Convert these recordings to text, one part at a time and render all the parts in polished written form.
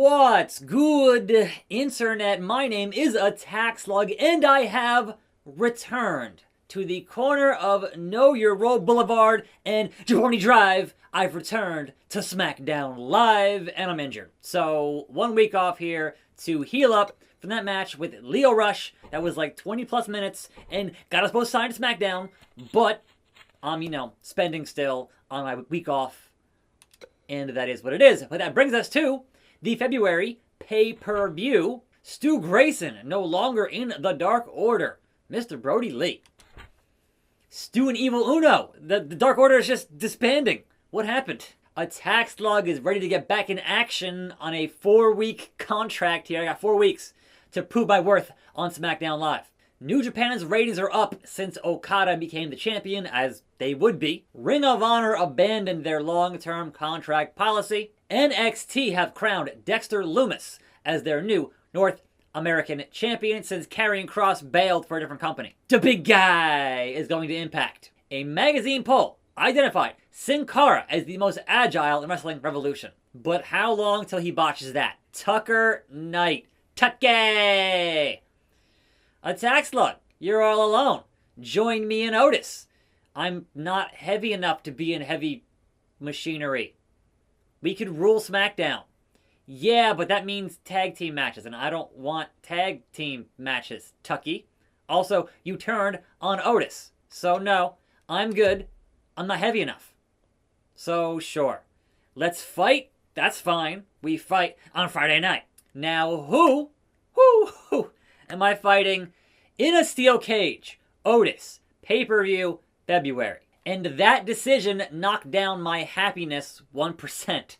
What's good, Internet? My name is attackslug, and I have returned to the corner of Know Your Role Boulevard and Jabroni Drive. I've returned to SmackDown Live, and I'm injured. So, 1 week off here to heal up from that match with Lio Rush. That was like 20 plus minutes, and got us both signed to SmackDown, but I'm, spending still on my week off, and that is what it is. But that brings us to the February pay-per-view. Stu Grayson, no longer in the Dark Order. Mr. Brody Lee. Stu and Evil Uno. The Dark Order is just disbanding. What happened? attackslug is ready to get back in action on a 4-week contract here. I got 4 weeks to prove my worth on SmackDown Live. New Japan's ratings are up since Okada became the champion, as they would be. Ring of Honor abandoned their long-term contract policy. NXT have crowned Dexter Lumis as their new North American champion since Karrion Kross bailed for a different company. The big guy is going to Impact. A magazine poll identified Sin Cara as the most agile in Wrestling Revolution. But how long till he botches that? Tucker Knight. Tucky! attackslug, you're all alone. Join me and Otis. I'm not heavy enough to be in heavy machinery. We could rule SmackDown. Yeah, but that means tag team matches, and I don't want tag team matches, Tucky. Also, you turned on Otis. So no, I'm good. I'm not heavy enough. So sure. Let's fight. That's fine. We fight on Friday night. Now who am I fighting in a steel cage? Otis. Pay-per-view, February. And that decision knocked down my happiness 1%.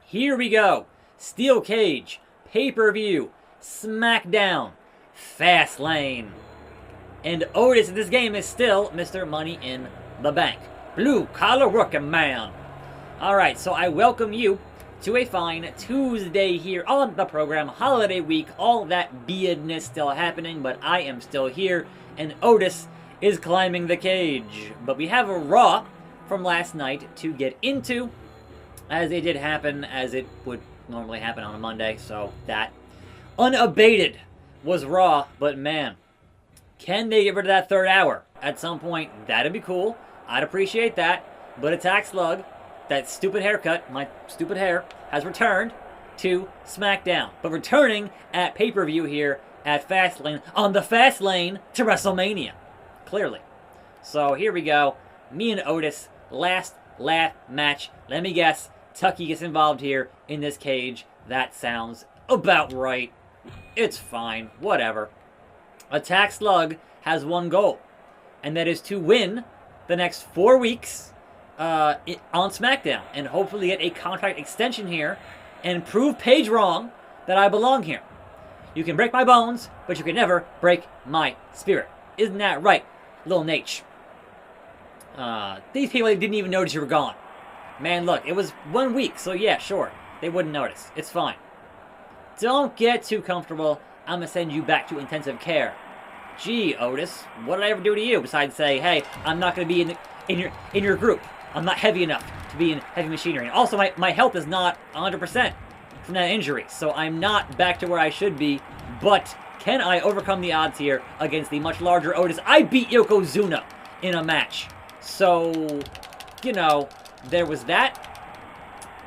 Here we go. Steel cage, pay-per-view, SmackDown, Fastlane. And Otis in this game is still Mr. Money in the Bank. Blue collar working man. Alright, so I welcome you to a fine Tuesday here on the program. Holiday week, all that beardness still happening, but I am still here, and Otis is climbing the cage. But we have a Raw from last night to get into, as it did happen, as it would normally happen on a Monday, so that unabated was Raw. But man, can they get rid of that third hour at some point? That'd be cool. I'd appreciate that. But attackslug, that stupid haircut, my stupid hair, has returned to SmackDown. But returning at pay-per-view here at Fastlane, on the fast lane to WrestleMania. Clearly. So here we go. Me and Otis, last lap match. Let me guess, Tucky gets involved here in this cage. That sounds about right. It's fine. Whatever. attackslug has one goal, and that is to win the next 4 weeks on SmackDown, and hopefully get a contract extension here and prove Paige wrong that I belong here. You can break my bones, but you can never break my spirit. Isn't that right, Lil Nate? These people didn't even notice you were gone. Man, look, it was 1 week, so yeah, sure. They wouldn't notice. It's fine. Don't get too comfortable. I'm gonna send you back to intensive care. Gee, Otis, what did I ever do to you besides say, hey, I'm not gonna be in your group. I'm not heavy enough to be in heavy machinery. And also, my health is not 100% from that injury, so I'm not back to where I should be. But can I overcome the odds here against the much larger Otis? I beat Yokozuna in a match. So, there was that.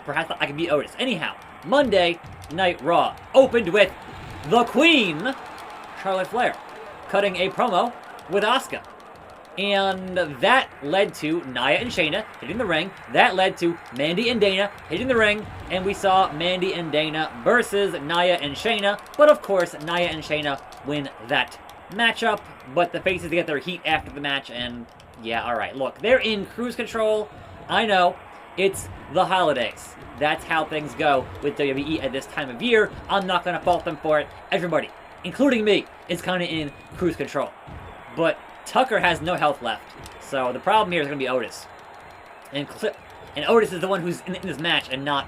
Perhaps I could beat Otis. Anyhow, Monday Night Raw opened with the Queen, Charlotte Flair, cutting a promo with Asuka. And that led to Nia and Shayna hitting the ring. That led to Mandy and Dana hitting the ring. And we saw Mandy and Dana versus Nia and Shayna. But of course, Nia and Shayna win that matchup. But the faces get their heat after the match. And yeah, alright. Look, they're in cruise control. I know. It's the holidays. That's how things go with WWE at this time of year. I'm not going to fault them for it. Everybody, including me, is kind of in cruise control. But Tucker has no health left. So the problem here is going to be Otis. And Otis is the one who's in this match and not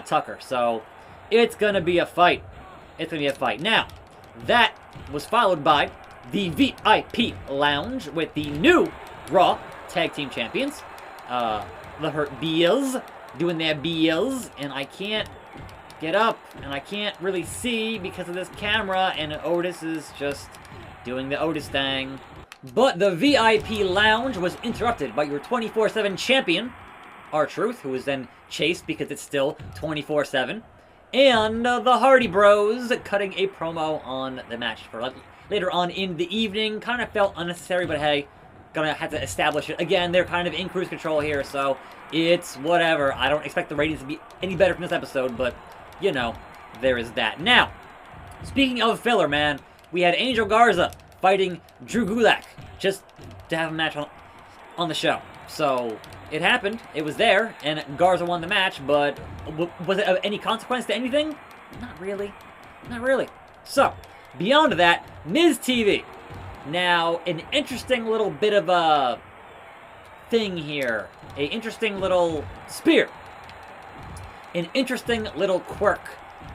Tucker. So it's going to be a fight. It's going to be a fight. Now, that was followed by the VIP Lounge with the new Raw Tag Team Champions. The Hurt Beals doing their Beals. And I can't get up, and I can't really see because of this camera, and Otis is just doing the Otis thing. But the VIP lounge was interrupted by your 24/7 champion, R-Truth, who was then chased because it's still 24/7, and the Hardy Bros cutting a promo on the match for later on in the evening. Kind of felt unnecessary, but hey, gonna have to establish it again. They're kind of in cruise control here, so it's whatever. I don't expect the ratings to be any better from this episode, but you know, there is that. Now, speaking of filler, man, we had Angel Garza fighting Drew Gulak just to have a match on the show. So it happened. It was there, and Garza won the match, but was it of any consequence to anything? Not really. Not really. So, beyond that, MizTV. Now, an interesting little bit of a thing here. An interesting little spear. An interesting little quirk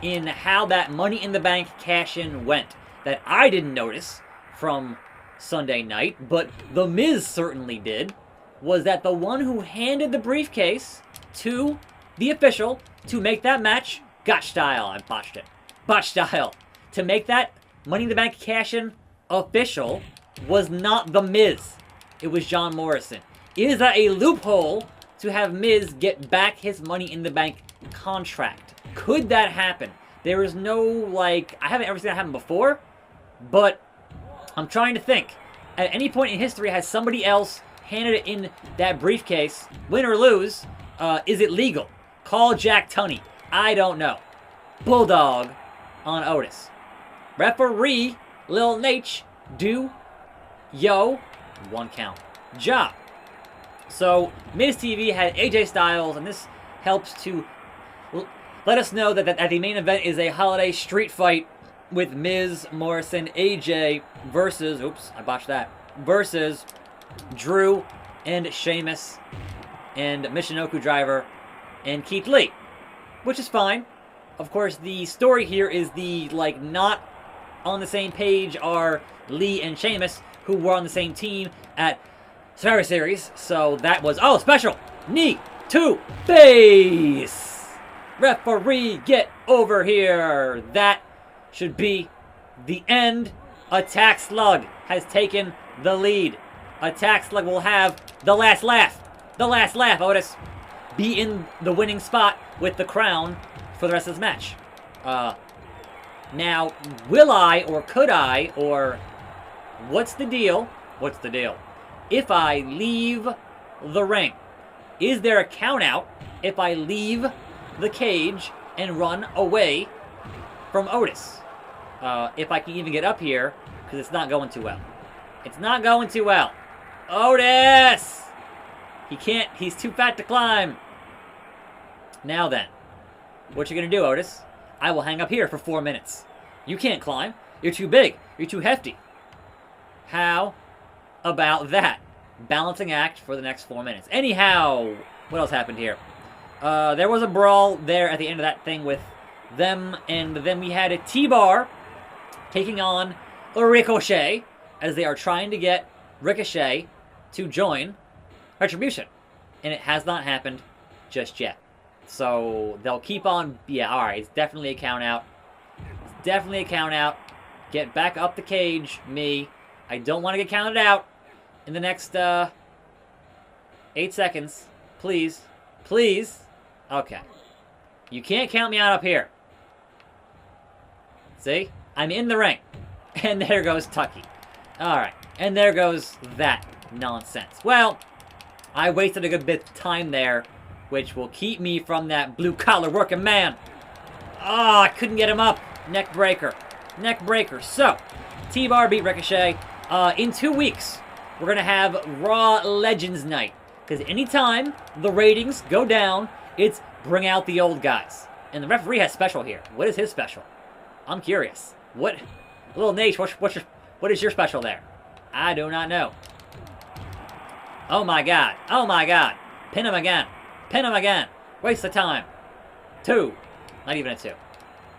in how that Money in the Bank cash-in went that I didn't notice from Sunday night, but The Miz certainly did, was that the one who handed the briefcase to the official to make that match, Gotch style, I botched it, botch style, to make that Money in the Bank cash-in official was not The Miz. It was John Morrison. Is that a loophole to have Miz get back his Money in the Bank contract? Could that happen? There is no, like, I haven't ever seen that happen before, but I'm trying to think. At any point in history, has somebody else handed it in that briefcase, win or lose? Is it legal? Call Jack Tunney. I don't know. Bulldog on Otis. Referee Lil Nate do yo 1 count job. So MizTV had AJ Styles, and this helps to let us know that the main event is a holiday street fight with Miz, Morrison, AJ versus, oops, I botched that, versus Drew and Sheamus and Michinoku Driver and Keith Lee, which is fine. Of course, the story here is the, like, not on the same page are Lee and Sheamus, who were on the same team at Survivor Series. So that was, oh, special knee to face. Referee, get over here. That should be the end. Attack Slug has taken the lead. Attack Slug will have the last laugh. The last laugh, Otis. Be in the winning spot with the crown for the rest of this match. Now, will I, or could I, or what's the deal? What's the deal? If I leave the ring, is there a count out if I leave the cage and run away from Otis? If I can even get up here, because it's not going too well. It's not going too well. Otis! He can't, he's too fat to climb. Now then, what you gonna do, Otis? I will hang up here for 4 minutes. You can't climb. You're too big. You're too hefty. How about that? Balancing act for the next 4 minutes. Anyhow, what else happened here? There was a brawl there at the end of that thing with them, and then we had a T-Bar taking on a Ricochet as they are trying to get Ricochet to join Retribution. And it has not happened just yet. So they'll keep on, yeah, alright, it's definitely a count out. It's definitely a count out. Get back up the cage, me. I don't want to get counted out in the next 8 seconds. Please. Please. Okay. You can't count me out up here. See? I'm in the ring. And there goes Tucky. Alright. And there goes that nonsense. Well, I wasted a good bit of time there, which will keep me from that blue-collar working man. Oh, I couldn't get him up. Neck breaker. Neck breaker. So, T-Bar beat Ricochet. In 2 weeks, we're going to have Raw Legends Night. Because anytime the ratings go down, it's bring out the old guys. And the referee has special here. What is his special? I'm curious. What? Little Nate, what is your special there? I do not know. Oh my god. Oh my god. Pin him again. Pin him again. Waste of time. 2. Not even a 2.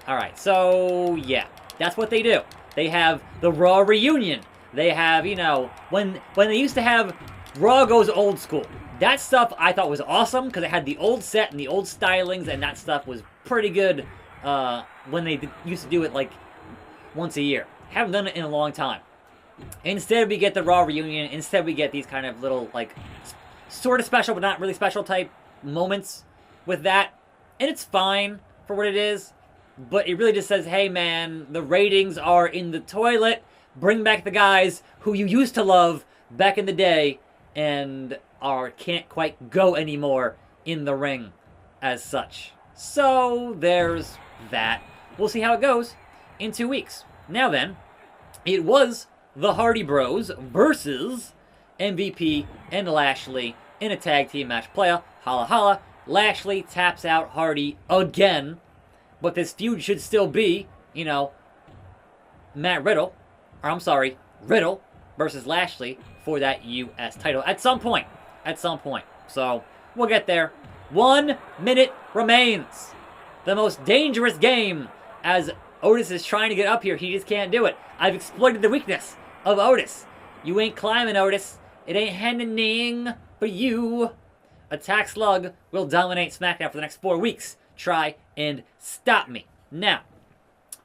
Alright, so yeah. That's what they do. They have the Raw reunion. They have, you know, when they used to have Raw goes old school. That stuff I thought was awesome because it had the old set and the old stylings, and that stuff was pretty good when they used to do it like once a year. Haven't done it in a long time. Instead, we get the Raw reunion. Instead, we get these kind of little, like, sort of special, but not really special type moments with that. And it's fine for what it is. But it really just says, hey, man, the ratings are in the toilet. Bring back the guys who you used to love back in the day and can't quite go anymore in the ring as such. So, there's that. We'll see how it goes in 2 weeks. Now then, it was the Hardy Bros versus MVP and Lashley in a tag team match. Playa, holla holla. Lashley taps out Hardy again. But this feud should still be, you know, Riddle versus Lashley for that U.S. title at some point. So, we'll get there. 1 minute remains. The most dangerous game as Otis is trying to get up here. He just can't do it. I've exploited the weakness of Otis. You ain't climbing, Otis. It ain't happening for you. Attack Slug will dominate SmackDown for the next 4 weeks. Try and stop me. Now,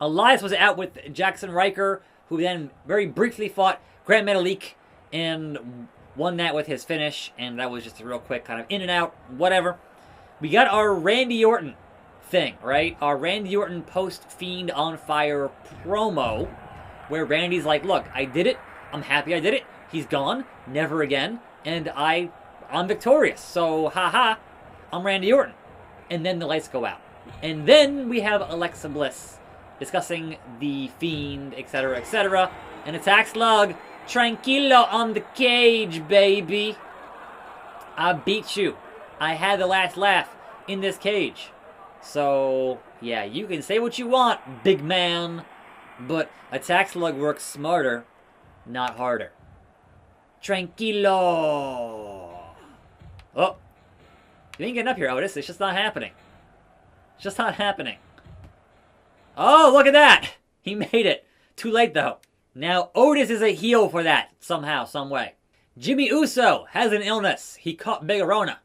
Elias was out with Jackson Riker, who then very briefly fought Grand Metalik and won that with his finish. And that was just a real quick kind of in and out, whatever. We got our Randy Orton thing, right? Our Randy Orton post-Fiend on Fire promo, where Randy's like, look, I did it. I'm happy I did it. He's gone. Never again. And I'm victorious. So, haha, I'm Randy Orton. And then the lights go out. And then we have Alexa Bliss discussing the Fiend, etc., etc. And Attack Slug, tranquilo on the cage, baby. I beat you. I had the last laugh in this cage. So, yeah, you can say what you want, big man. But Attack Slug works smarter, not harder. Tranquilo. Oh. You ain't getting up here, Otis. It's just not happening. It's just not happening. Oh, look at that. He made it. Too late, though. Now, Otis is a heel for that, somehow, some way. Jimmy Uso has an illness. He caught Big Arona.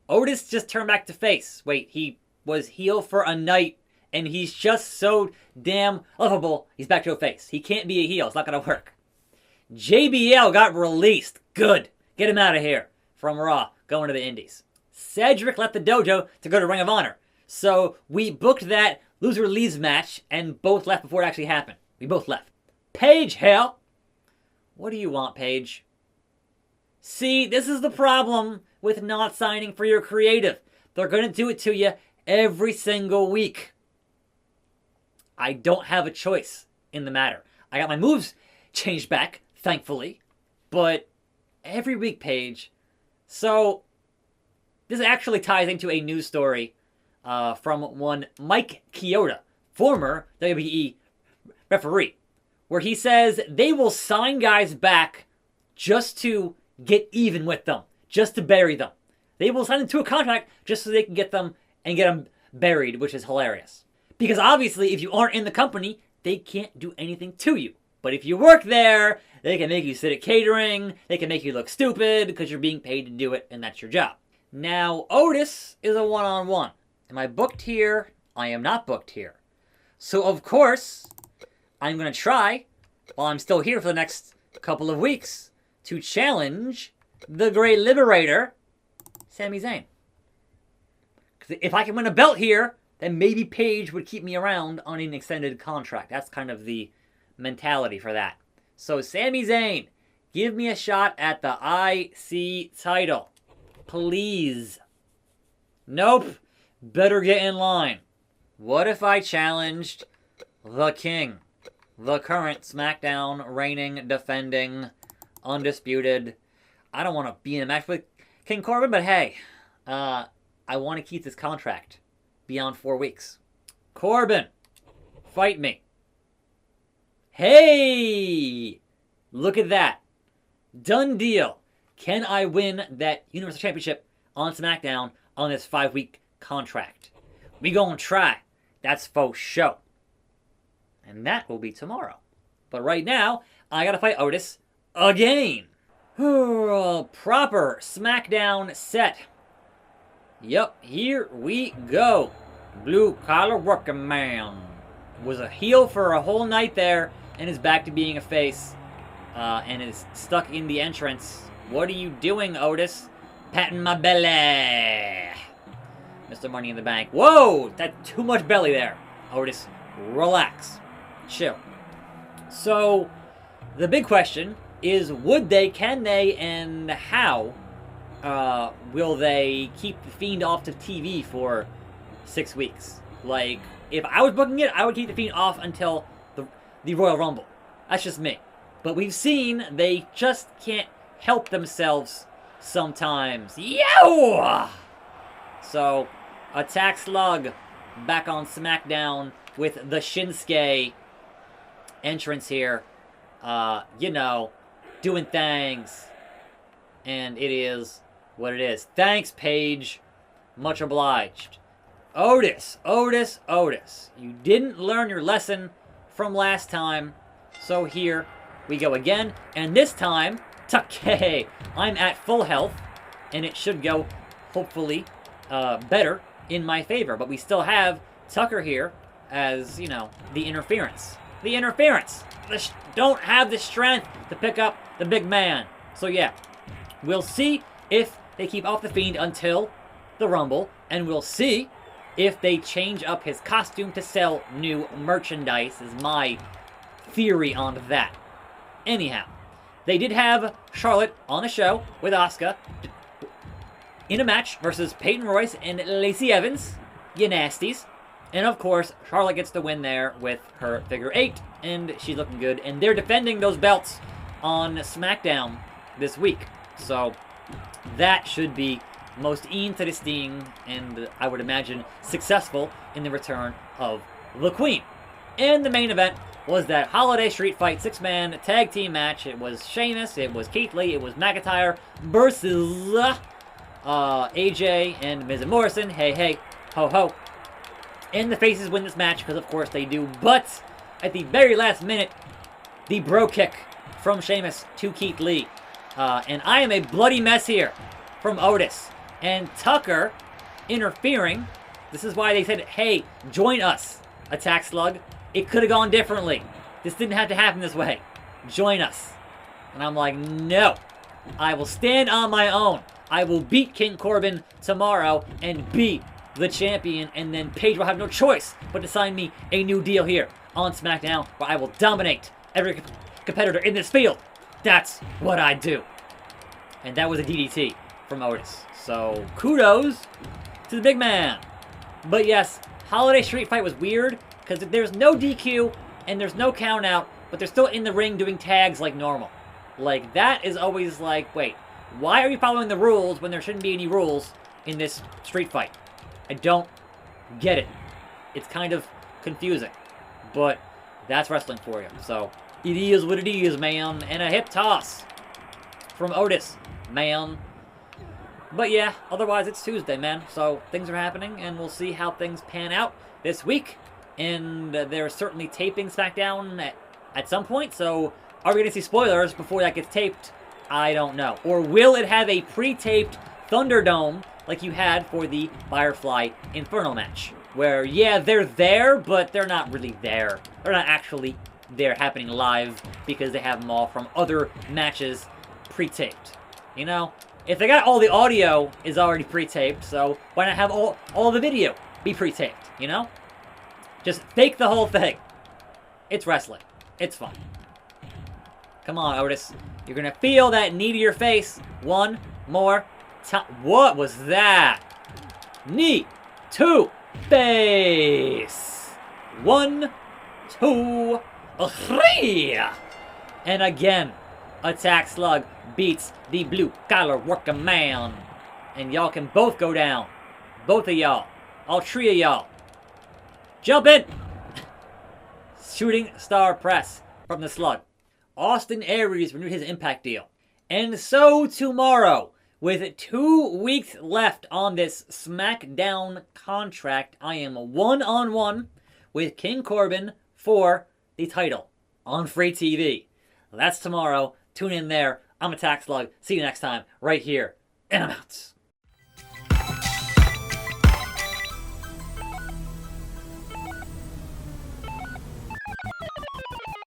Otis just turned back to face. Wait, he was heel for a night, and he's just so damn lovable, he's back to a face. He can't be a heel. It's not going to work. JBL got released. Good. Get him out of here. From Raw, going to the Indies. Cedric left the dojo to go to Ring of Honor. So we booked that loser leaves match, and both left before it actually happened. We both left. Paige, hell. What do you want, Paige? See, this is the problem with not signing for your creative. They're going to do it to you every single week. I don't have a choice in the matter. I got my moves changed back, thankfully. But every week, Paige. So, this actually ties into a news story from one Mike Chioda, former WWE referee, where he says they will sign guys back just to get even with them, just to bury them. They will sign them to a contract just so they can get them and get them buried, which is hilarious. Because obviously, if you aren't in the company, they can't do anything to you. But if you work there, they can make you sit at catering, they can make you look stupid because you're being paid to do it, and that's your job. Now, Otis is a one-on-one. Am I booked here? I am not booked here. So, of course, I'm going to try, while I'm still here for the next couple of weeks, to challenge the Great Liberator, Sami Zayn. Because if I can win a belt here, then maybe Paige would keep me around on an extended contract. That's kind of the mentality for that. So, Sami Zayn, give me a shot at the IC title. Please. Nope. Better get in line. What if I challenged the King? The current SmackDown reigning, defending, undisputed. I don't want to be in a match with King Corbin, but hey, I want to keep this contract beyond 4 weeks. Corbin, fight me. Hey! Look at that. Done deal. Can I win that Universal Championship on SmackDown on this 5-week contract? We gonna try. That's faux show. And that will be tomorrow. But right now, I gotta fight Otis again. Proper SmackDown set. Yup, here we go. Blue collar working man. Was a heel for a whole night there and is back to being a face. And is stuck in the entrance. What are you doing, Otis? Patting my belly. Mr. Money in the Bank. Whoa! That's too much belly there. Otis, relax. Chill. So, the big question is, would they, can they, and how will they keep The Fiend off of TV for 6 weeks? Like, if I was booking it, I would keep The Fiend off until the Royal Rumble. That's just me. But we've seen they just can't help themselves sometimes. Yow! So, Attack Slug back on SmackDown with the Shinsuke entrance here. You know, doing things. And it is what it is. Thanks, Paige. Much obliged. Otis, Otis, Otis. You didn't learn your lesson from last time. So here we go again. And this time, Take. I'm at full health. And it should go, hopefully, better in my favor. But we still have Tucker here as, you know, the interference. The interference. Don't have the strength to pick up the big man. So yeah, we'll see if they keep off The Fiend until the Rumble. And we'll see if they change up his costume to sell new merchandise, is my theory on that. Anyhow, they did have Charlotte on the show with Asuka in a match versus Peyton Royce and Lacey Evans. You nasties. And of course, Charlotte gets the win there with her figure 8, and she's looking good. And they're defending those belts on SmackDown this week. So that should be most interesting, and I would imagine successful in the return of the Queen. And the main event was that Holiday Street Fight 6-man tag team match. It was Sheamus, it was Keith Lee, it was McIntyre versus AJ and Miz and Morrison. Hey, hey, ho, ho. And the faces win this match, because of course they do. But at the very last minute, the bro kick from Sheamus to Keith Lee. And I am a bloody mess here from Otis. And Tucker interfering. This is why they said, hey, join us, Attack Slug. It could have gone differently. This didn't have to happen this way. Join us. And I'm like, no. I will stand on my own. I will beat King Corbin tomorrow and be the champion. And then Paige will have no choice but to sign me a new deal here on SmackDown, where I will dominate every competitor in this field. That's what I do. And that was a DDT from Otis. So, kudos to the big man. But yes, Holiday Street Fight was weird, because there's no DQ, and there's no count out, but they're still in the ring doing tags like normal. Like, that is always like, wait, why are you following the rules when there shouldn't be any rules in this street fight? I don't get it. It's kind of confusing. But that's wrestling for you. So, it is what it is, man. And a hip toss from Otis, man. But yeah, otherwise it's Tuesday, man. So things are happening, and we'll see how things pan out this week. And they're certainly taping SmackDown at some point. So are we going to see spoilers before that gets taped? I don't know. Or will it have a pre-taped Thunderdome like you had for the Firefly Inferno match? Where, yeah, they're there, but they're not really there. They're not actually there happening live because they have them all from other matches pre-taped. You know? If they got all the audio is already pre-taped, so why not have all the video be pre-taped, you know? Just fake the whole thing. It's wrestling. It's fun. Come on, Otis. You're gonna feel that knee to your face one more time. What was that? Knee to face. 1, 2, 3. And again, Attack Slug beats the blue collar working man. And y'all can both go down. Both of y'all. All 3 of y'all. Jump in! Shooting star press from the Slug. Austin Aries renewed his Impact deal. And so tomorrow, with 2 weeks left on this SmackDown contract, I am one-on-one with King Corbin for the title on free TV. That's tomorrow. Tune in there. I'm Attack Slug. See you next time right here. And I'm out.